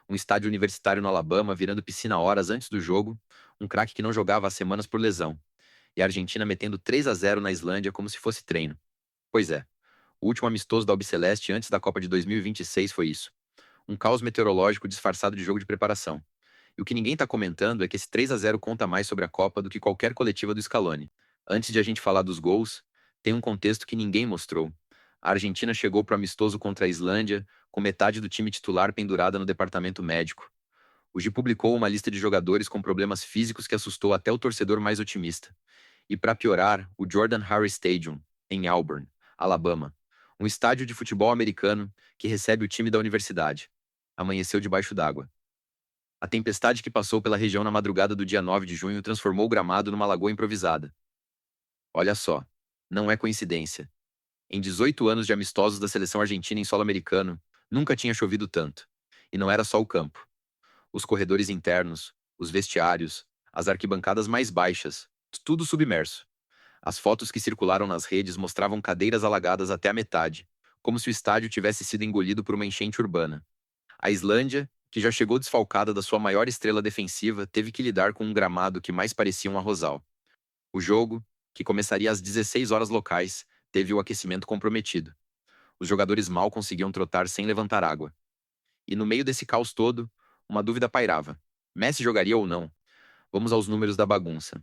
Um estádio universitário no Alabama virando piscina horas antes do jogo, um craque que não jogava há semanas por lesão, e a Argentina metendo 3-0 na Islândia como se fosse treino. Pois é, o último amistoso da Albiceleste antes da Copa de 2026 foi isso. Um caos meteorológico disfarçado de jogo de preparação. E o que ninguém tá comentando é que esse 3-0 conta mais sobre a Copa do que qualquer coletiva do Scaloni. Antes de a gente falar dos gols, tem um contexto que ninguém mostrou. A Argentina chegou pro amistoso contra a Islândia, com metade do time titular pendurada no departamento médico. O G publicou uma lista de jogadores com problemas físicos que assustou até o torcedor mais otimista. E para piorar, o Jordan Hare Stadium, em Auburn, Alabama, um estádio de futebol americano que recebe o time da universidade, amanheceu debaixo d'água. A tempestade que passou pela região na madrugada do dia 9 de junho transformou o gramado numa lagoa improvisada. Olha só, não é coincidência. Em 18 anos de amistosos da seleção argentina em solo americano, nunca tinha chovido tanto. E não era só o campo. Os corredores internos, os vestiários, as arquibancadas mais baixas, tudo submerso. As fotos que circularam nas redes mostravam cadeiras alagadas até a metade, como se o estádio tivesse sido engolido por uma enchente urbana. A Islândia, que já chegou desfalcada da sua maior estrela defensiva, teve que lidar com um gramado que mais parecia um arrozal. O jogo, que começaria às 16 horas locais, teve o aquecimento comprometido. Os jogadores mal conseguiam trotar sem levantar água. E no meio desse caos todo, uma dúvida pairava. Messi jogaria ou não? Vamos aos números da bagunça.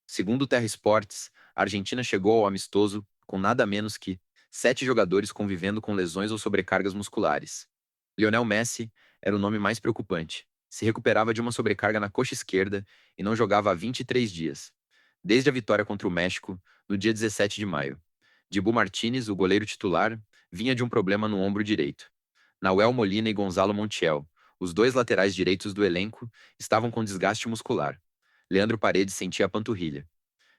Segundo o Terra Sports, a Argentina chegou ao amistoso com nada menos que 7 jogadores convivendo com lesões ou sobrecargas musculares. Lionel Messi era o nome mais preocupante. Se recuperava de uma sobrecarga na coxa esquerda e não jogava há 23 dias, desde a vitória contra o México, no dia 17 de maio. Dibu Martínez, o goleiro titular, vinha de um problema no ombro direito. Nahuel Molina e Gonzalo Montiel, os dois laterais direitos do elenco, estavam com desgaste muscular. Leandro Paredes sentia a panturrilha.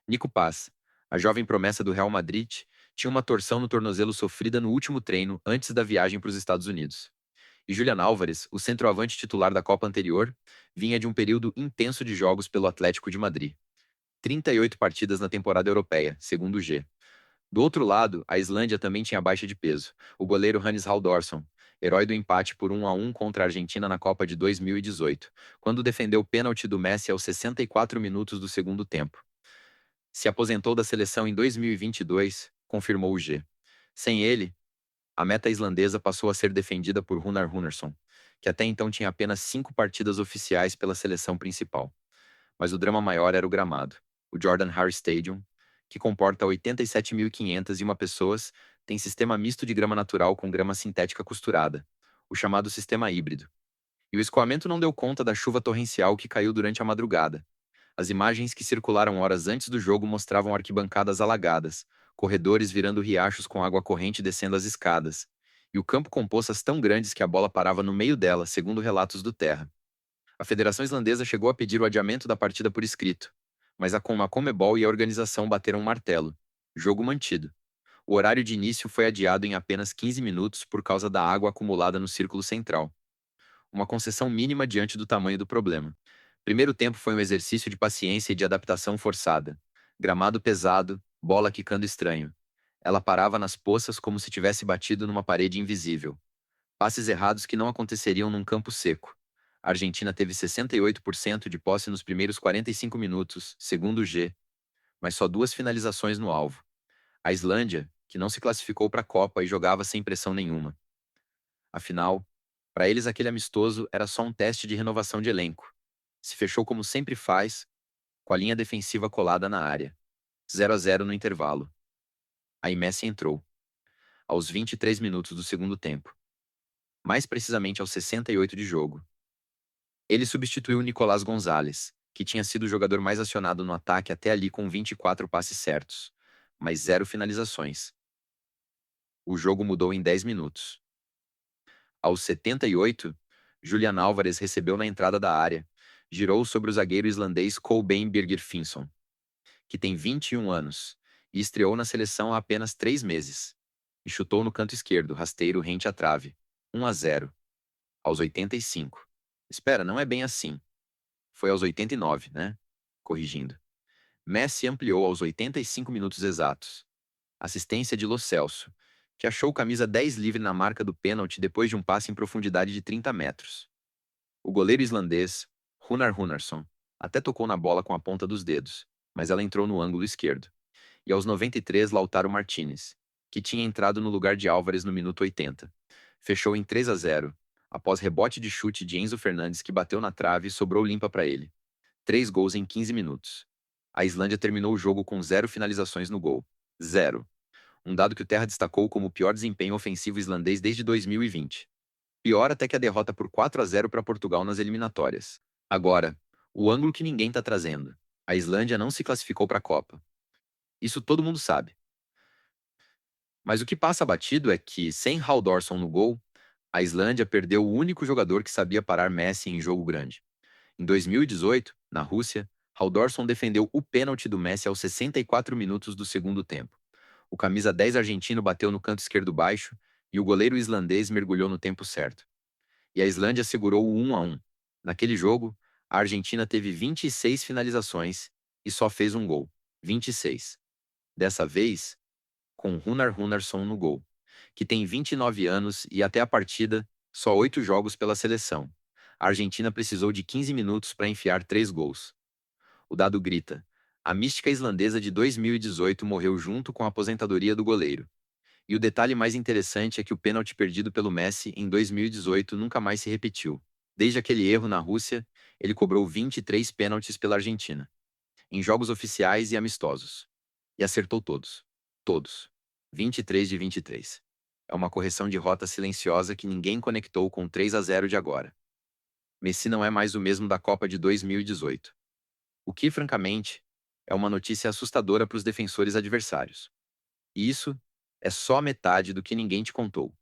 Nico Paz, a jovem promessa do Real Madrid, tinha uma torção no tornozelo sofrida no último treino antes da viagem para os Estados Unidos. E Julian Álvares, o centroavante titular da Copa anterior, vinha de um período intenso de jogos pelo Atlético de Madrid. 38 partidas na temporada europeia, segundo o G. Do outro lado, a Islândia também tinha baixa de peso. O goleiro Hannes Halldórsson, herói do empate por 1-1 contra a Argentina na Copa de 2018, quando defendeu o pênalti do Messi aos 64 minutos do segundo tempo. Se aposentou da seleção em 2022, confirmou o G. Sem ele, a meta islandesa passou a ser defendida por Runar Runarsson, que até então tinha apenas 5 partidas oficiais pela seleção principal. Mas o drama maior era o gramado. O Jordan Hare Stadium, que comporta 87.501 pessoas, tem sistema misto de grama natural com grama sintética costurada, o chamado sistema híbrido. E o escoamento não deu conta da chuva torrencial que caiu durante a madrugada. As imagens que circularam horas antes do jogo mostravam arquibancadas alagadas, corredores virando riachos com água corrente descendo as escadas, e o campo com poças tão grandes que a bola parava no meio dela, segundo relatos do Terra. A Federação Islandesa chegou a pedir o adiamento da partida por escrito, mas a Conmebol e a organização bateram um martelo. Jogo mantido. O horário de início foi adiado em apenas 15 minutos por causa da água acumulada no círculo central. Uma concessão mínima diante do tamanho do problema. Primeiro tempo foi um exercício de paciência e de adaptação forçada. Gramado pesado, bola quicando estranho. Ela parava nas poças como se tivesse batido numa parede invisível. Passes errados que não aconteceriam num campo seco. A Argentina teve 68% de posse nos primeiros 45 minutos, segundo o G, mas só 2 finalizações no alvo. A Islândia, que não se classificou para a Copa e jogava sem pressão nenhuma. Afinal, para eles aquele amistoso era só um teste de renovação de elenco. Se fechou como sempre faz, com a linha defensiva colada na área. 0-0 no intervalo. Aí Messi entrou, aos 23 minutos do segundo tempo. Mais precisamente aos 68 de jogo. Ele substituiu Nicolás Gonzalez, que tinha sido o jogador mais acionado no ataque até ali com 24 passes certos, mas 0 finalizações. O jogo mudou em 10 minutos. Aos 78, Julian Álvares recebeu na entrada da área, girou sobre o zagueiro islandês Kolbeinn Birgir Finnsson, que tem 21 anos, e estreou na seleção há apenas 3 meses, e chutou no canto esquerdo, rasteiro rente à trave. 1-0. Aos 85. Espera, não é bem assim. Foi aos 89, né? Corrigindo. Messi ampliou aos 85 minutos exatos. Assistência de Lo Celso, que achou o camisa 10 livre na marca do pênalti depois de um passe em profundidade de 30 metros. O goleiro islandês, Runar Runarsson, até tocou na bola com a ponta dos dedos, mas ela entrou no ângulo esquerdo. E aos 93, Lautaro Martinez, que tinha entrado no lugar de Álvares no minuto 80. Fechou em 3-0, após rebote de chute de Enzo Fernandes que bateu na trave e sobrou limpa para ele. 3 gols em 15 minutos. A Islândia terminou o jogo com 0 finalizações no gol. 0. Um dado que o Terra destacou como o pior desempenho ofensivo islandês desde 2020. Pior até que a derrota por 4-0 para Portugal nas eliminatórias. Agora, o ângulo que ninguém está trazendo. A Islândia não se classificou para a Copa. Isso todo mundo sabe. Mas o que passa batido é que, sem Halldórsson no gol, a Islândia perdeu o único jogador que sabia parar Messi em jogo grande. Em 2018, na Rússia, Halldórsson defendeu o pênalti do Messi aos 64 minutos do segundo tempo. O camisa 10 argentino bateu no canto esquerdo baixo e o goleiro islandês mergulhou no tempo certo. E a Islândia segurou o 1-1. Naquele jogo, a Argentina teve 26 finalizações e só fez um gol. 26. Dessa vez, com Runar Runarsson no gol, que tem 29 anos e até a partida, só 8 jogos pela seleção. A Argentina precisou de 15 minutos para enfiar 3 gols. O dado grita: a mística islandesa de 2018 morreu junto com a aposentadoria do goleiro. E o detalhe mais interessante é que o pênalti perdido pelo Messi em 2018 nunca mais se repetiu. Desde aquele erro na Rússia, ele cobrou 23 pênaltis pela Argentina, em jogos oficiais e amistosos. E acertou todos. Todos. 23 de 23. É uma correção de rota silenciosa que ninguém conectou com 3-0 de agora. Messi não é mais o mesmo da Copa de 2018. O que, francamente, é uma notícia assustadora para os defensores adversários. E isso é só metade do que ninguém te contou.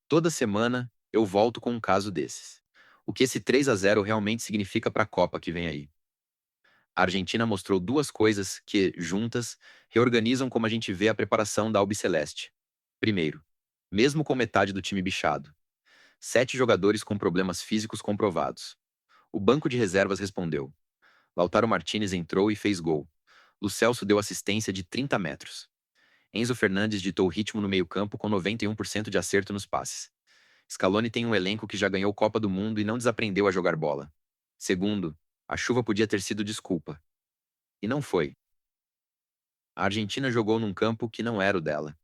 Toda semana eu volto com um caso desses. O que esse 3-0 realmente significa para a Copa que vem aí? A Argentina mostrou duas coisas que, juntas, reorganizam como a gente vê a preparação da Albiceleste. Primeiro, mesmo com metade do time bichado, 7 jogadores com problemas físicos comprovados. O banco de reservas respondeu. Lautaro Martinez entrou e fez gol. Lo Celso deu assistência de 30 metros. Enzo Fernandes ditou o ritmo no meio-campo com 91% de acerto nos passes. Scaloni tem um elenco que já ganhou Copa do Mundo e não desaprendeu a jogar bola. Segundo, a chuva podia ter sido desculpa. E não foi. A Argentina jogou num campo que não era o dela.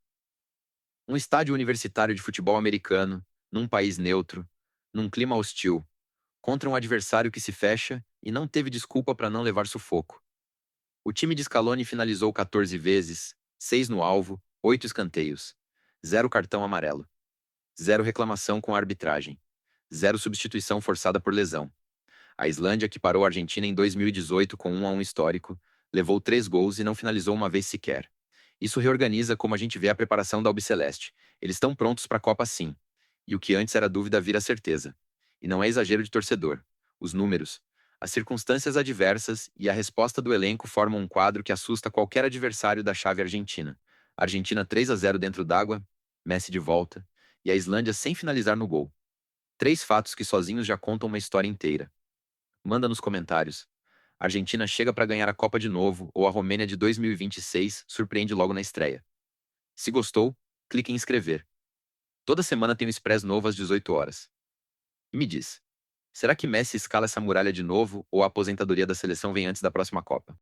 Um estádio universitário de futebol americano, num país neutro, num clima hostil, contra um adversário que se fecha e não teve desculpa para não levar sufoco. O time de Scaloni finalizou 14 vezes, 6 no alvo, 8 escanteios, 0 cartão amarelo, 0 reclamação com a arbitragem, 0 substituição forçada por lesão. A Islândia, que parou a Argentina em 2018 com 1-1 histórico, levou 3 gols e não finalizou uma vez sequer. Isso reorganiza como a gente vê a preparação da Albiceleste. Eles estão prontos para a Copa sim. E o que antes era dúvida vira certeza. E não é exagero de torcedor. Os números, as circunstâncias adversas e a resposta do elenco formam um quadro que assusta qualquer adversário da chave argentina. Argentina 3-0 dentro d'água, Messi de volta, e a Islândia sem finalizar no gol. 3 fatos que sozinhos já contam uma história inteira. Manda nos comentários. A Argentina chega para ganhar a Copa de novo ou a Romênia de 2026 surpreende logo na estreia. Se gostou, clique em inscrever. Toda semana tem um Express novo às 18 horas. E me diz, será que Messi escala essa muralha de novo ou a aposentadoria da seleção vem antes da próxima Copa?